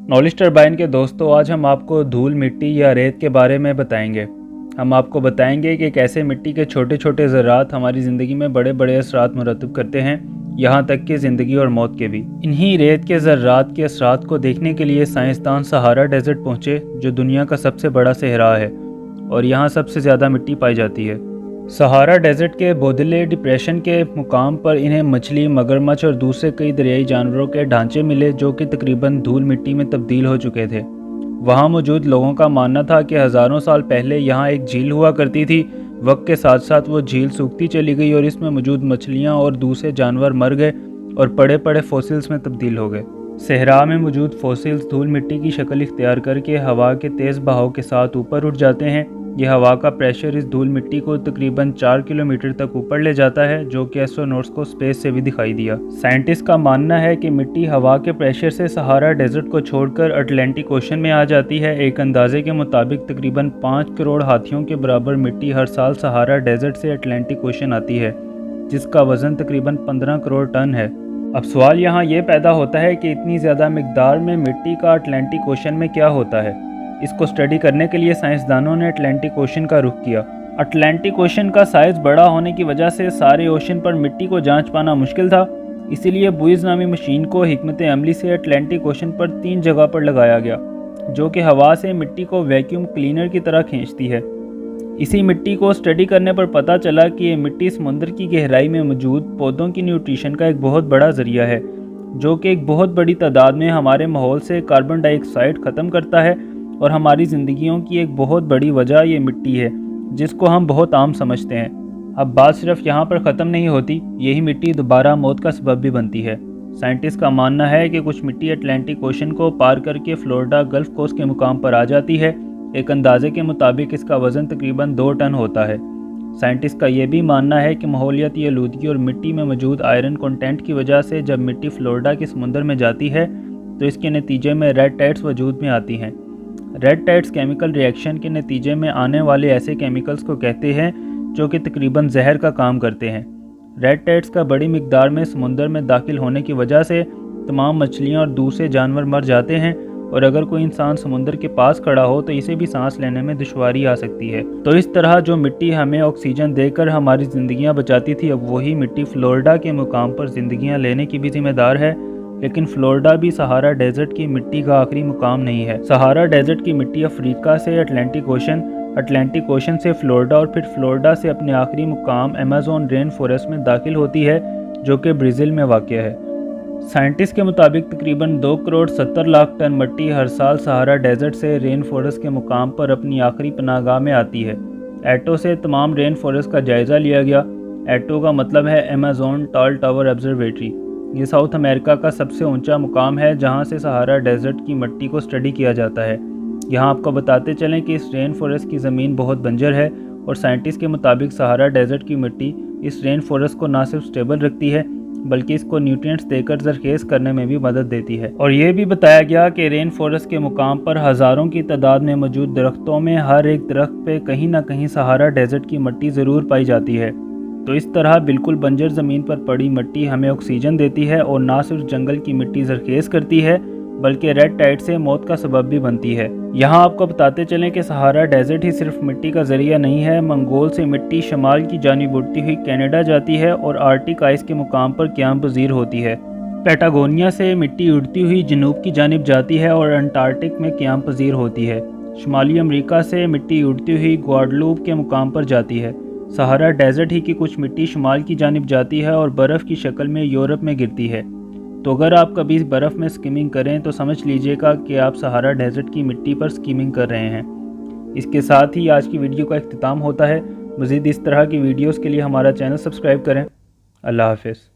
Knowledge turbine के दोस्तों, आज हम आपको धूल मिट्टी या रेत के बारे में बताएंगे। हम आपको बताएंगे कि कैसे मिट्टी के छोटे छोटे ज़रात हमारी ज़िंदगी में बड़े बड़े असरात मुरतब करते हैं, यहाँ तक कि ज़िंदगी और मौत के भी। इन्हीं रेत के ज़रात के असरात को देखने के लिए साइंसदान सहारा डेजर्ट पहुँचे, जो दुनिया का सबसे बड़ा सहरा है और यहाँ सबसे ज़्यादा मिट्टी पाई जाती है। सहारा डेजर्ट के बोदले डिप्रेशन के मुकाम पर इन्हें मछली, मगरमच्छ और दूसरे कई दरियाई जानवरों के ढांचे मिले, जो कि तकरीबन धूल मिट्टी में तब्दील हो चुके थे। वहां मौजूद लोगों का मानना था कि हज़ारों साल पहले यहां एक झील हुआ करती थी। वक्त के साथ साथ वो झील सूखती चली गई और इसमें मौजूद मछलियाँ और दूसरे जानवर मर गए और बड़े बड़े फॉसिल्स में तब्दील हो गए। सहरा में मौजूद फॉसिल्स धूल मिट्टी की शक्ल इख्तियार करके हवा के तेज़ बहाव के साथ ऊपर उठ जाते हैं। यह हवा का प्रेशर इस धूल मिट्टी को तकरीबन 4 किलोमीटर तक ऊपर ले जाता है, जो कि एस्ट्रोनॉट्स को स्पेस से भी दिखाई दिया। साइंटिस्ट का मानना है कि मिट्टी हवा के प्रेशर से सहारा डेजर्ट को छोड़कर अटलांटिक ओशन में आ जाती है। एक अंदाजे के मुताबिक तकरीबन 5 करोड़ हाथियों के बराबर मिट्टी हर साल सहारा डेजर्ट से अटलांटिक ओशन आती है, जिसका वजन तकरीबन 15 करोड़ टन है। अब सवाल यहाँ ये पैदा होता है कि इतनी ज़्यादा मिकदार में मिट्टी का अटलांटिक ओशन में क्या होता है। इसको स्टडी करने के लिए साइंसदानों ने अटलांटिक ओशन का रुख किया। अटलांटिक ओशन का साइज़ बड़ा होने की वजह से सारे ओशन पर मिट्टी को जांच पाना मुश्किल था। इसीलिए बुइज नामी मशीन को हिकमत अमली से अटलांटिक ओशन पर 3 जगह पर लगाया गया, जो कि हवा से मिट्टी को वैक्यूम क्लीनर की तरह खींचती है। इसी मिट्टी को स्टडी करने पर पता चला कि ये मिट्टी समुद्र की गहराई में मौजूद पौधों की न्यूट्रिशन का एक बहुत बड़ा ज़रिया है, जो कि एक बहुत बड़ी तादाद में हमारे माहौल से कार्बन डाइऑक्साइड ख़त्म करता है। और हमारी ज़िंदगियों की एक बहुत बड़ी वजह ये मिट्टी है, जिसको हम बहुत आम समझते हैं। अब बात सिर्फ यहाँ पर ख़त्म नहीं होती, यही मिट्टी दोबारा मौत का सबब भी बनती है। साइंटिस्ट का मानना है कि कुछ मिट्टी अटलांटिक ओशन को पार करके फ्लोरिडा गल्फ कोस्ट के मुकाम पर आ जाती है। एक अंदाजे के मुताबिक इसका वज़न तकरीबन 2 टन होता है। साइंटिस्ट का यह भी मानना है कि माहौलियाती आलूदगी और मिट्टी में मौजूद आयरन कंटेंट की वजह से जब मिट्टी फ्लोरिडा के समुंदर में जाती है तो इसके नतीजे में रेड टाइड्स वजूद में आती हैं। रेड टाइड्स केमिकल रिएक्शन के नतीजे में आने वाले ऐसे केमिकल्स को कहते हैं जो कि तकरीबन जहर का काम करते हैं। रेड टाइड्स का बड़ी मिकदार में समुंदर में दाखिल होने की वजह से तमाम मछलियां और दूसरे जानवर मर जाते हैं और अगर कोई इंसान समुंदर के पास खड़ा हो तो इसे भी सांस लेने में दुश्वारी आ सकती है। तो इस तरह जो मिट्टी हमें ऑक्सीजन देकर हमारी ज़िंदगियां बचाती थी, अब वही मिट्टी फ्लोरिडा के मुकाम पर ज़िंदगियां लेने की भी जिम्मेदार है। लेकिन फ्लोरिडा भी सहारा डेजर्ट की मिट्टी का आखिरी मुकाम नहीं है। सहारा डेजर्ट की मिट्टी अफ्रीका से अटलांटिक ओशन से फ्लोरिडा और फिर फ्लोरिडा से अपने आखिरी मुकाम अमेज़न रेन फॉरेस्ट में दाखिल होती है, जो कि ब्राज़ील में वाक़या है। साइंटिस्ट के मुताबिक तकरीबन 2 करोड़ 70 लाख टन मिट्टी हर साल सहारा डेजर्ट से रेन फॉरेस्ट के मुकाम पर अपनी आखिरी पनाहगाह में आती है। एटो से तमाम रेन फॉरेस्ट का जायज़ा लिया गया। एटो का मतलब है अमेज़न टॉल टावर ऑब्जर्वेटरी। ये साउथ अमेरिका का सबसे ऊंचा मुकाम है, जहां से सहारा डेजर्ट की मिट्टी को स्टडी किया जाता है। यहां आपको बताते चलें कि इस रेन फॉरेस्ट की ज़मीन बहुत बंजर है और साइंटिस्ट के मुताबिक सहारा डेजर्ट की मिट्टी इस रेन फॉरेस्ट को ना सिर्फ स्टेबल रखती है, बल्कि इसको न्यूट्रिएंट्स देकर ज़रखेज़ करने में भी मदद देती है। और ये भी बताया गया कि रेन फॉरेस्ट के मुकाम पर हज़ारों की तादाद में मौजूद दरख्तों में हर एक दरख्त पे कहीं ना कहीं सहारा डेजर्ट की मिट्टी ज़रूर पाई जाती है। तो इस तरह बिल्कुल बंजर ज़मीन पर पड़ी मिट्टी हमें ऑक्सीजन देती है और ना सिर्फ जंगल की मिट्टी ज़रखेज़ करती है, बल्कि रेड टाइड से मौत का सबब भी बनती है। यहाँ आपको बताते चलें कि सहारा डेजर्ट ही सिर्फ मिट्टी का ज़रिया नहीं है। मंगोल से मिट्टी शमाल की जानिब उड़ती हुई कनाडा जाती है और आर्टिक आइस के मुकाम पर क़याम पज़ीर होती है। पैटागोनिया से मिट्टी उड़ती हुई जनूब की जानिब जाती है और अंटार्कटिक में क़याम पज़ीर होती है। शुमाली अमरीका से मिट्टी उड़ती हुई ग्वाडलूप के मुकाम पर जाती है। सहारा डेजर्ट ही की कुछ मिट्टी शुमाल की जानिब जाती है और बर्फ़ की शक्ल में यूरोप में गिरती है। तो अगर आप कभी बर्फ़ में स्कीमिंग करें तो समझ लीजिएगा कि आप सहारा डेजर्ट की मिट्टी पर स्कीमिंग कर रहे हैं। इसके साथ ही आज की वीडियो का इख्तिताम होता है। मज़ीद इस तरह की वीडियोज़ के लिए हमारा चैनल सब्सक्राइब करें। अल्लाह हाफ़िज़।